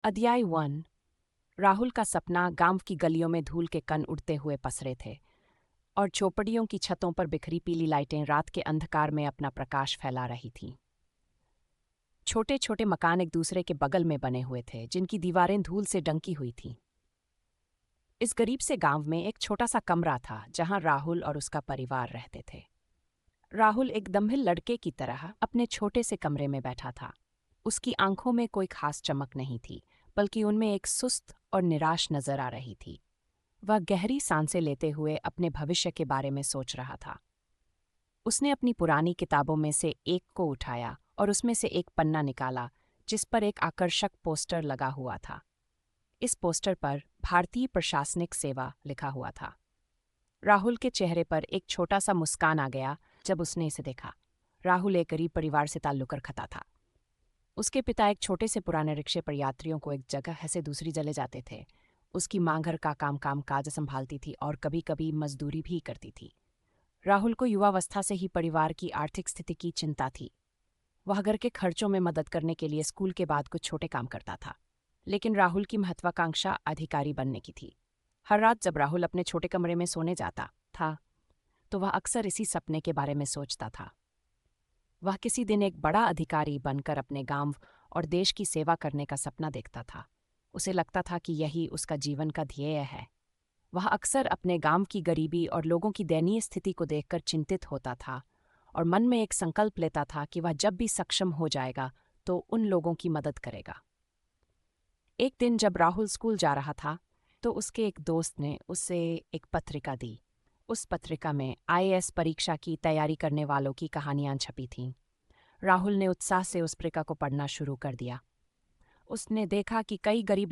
अध्याय 1। राहुल का सपना गांव की गलियों में धूल के कण उड़ते हुए पसरे थे और चौपड़ियों की छतों पर बिखरी पीली लाइटें रात के अंधकार में अपना प्रकाश फैला रही थीं। छोटे छोटे मकान एक दूसरे के बगल में बने हुए थे, जिनकी दीवारें धूल से डंकी हुई थीं। इस गरीब से गांव में एक छोटा सा कमरा था जहां राहुल और उसका परिवार रहते थे। राहुल एक दम्भिल लड़के की तरह अपने छोटे से कमरे में बैठा था। उसकी आंखों में कोई खास चमक नहीं थी, बल्कि उनमें एक सुस्त और निराश नजर आ रही थी। वह गहरी सांसें लेते हुए अपने भविष्य के बारे में सोच रहा था। उसने अपनी पुरानी किताबों में से एक को उठाया और उसमें से एक पन्ना निकाला, जिस पर एक आकर्षक पोस्टर लगा हुआ था। इस पोस्टर पर भारतीय प्रशासनिक सेवा लिखा हुआ था। राहुल के चेहरे पर एक छोटा सा मुस्कान आ गया जब उसने इसे देखा। राहुल एक गरीब परिवार से ताल्लुक रखता था। उसके पिता एक छोटे से पुराने रिक्शे पर यात्रियों को एक जगह से दूसरी जले जाते थे। उसकी मां घर का काम काज संभालती थी और कभी कभी मजदूरी भी करती थी। राहुल को युवावस्था से ही परिवार की आर्थिक स्थिति की चिंता थी। वह घर के खर्चों में मदद करने के लिए स्कूल के बाद कुछ छोटे काम करता था। लेकिन राहुल की महत्वाकांक्षा अधिकारी बनने की थी। हर रात जब राहुल अपने छोटे कमरे में सोने जाता था, तो वह अक्सर इसी सपने के बारे में सोचता था। वह किसी दिन एक बड़ा अधिकारी बनकर अपने गांव और देश की सेवा करने का सपना देखता था। उसे लगता था कि यही उसका जीवन का ध्येय है। वह अक्सर अपने गांव की गरीबी और लोगों की दयनीय स्थिति को देखकर चिंतित होता था और मन में एक संकल्प लेता था कि वह जब भी सक्षम हो जाएगा तो उन लोगों की मदद करेगा। एक दिन जब राहुल स्कूल जा रहा था, तो उसके एक दोस्त ने उसे एक पत्रिका दी। उस पत्रिका में आईएएस परीक्षा की तैयारी करने वालों की कहानियां छपी थीं। राहुल ने उत्साह से उस पत्रिका को पढ़ना शुरू कर दिया। उसने देखा कि कई गरीब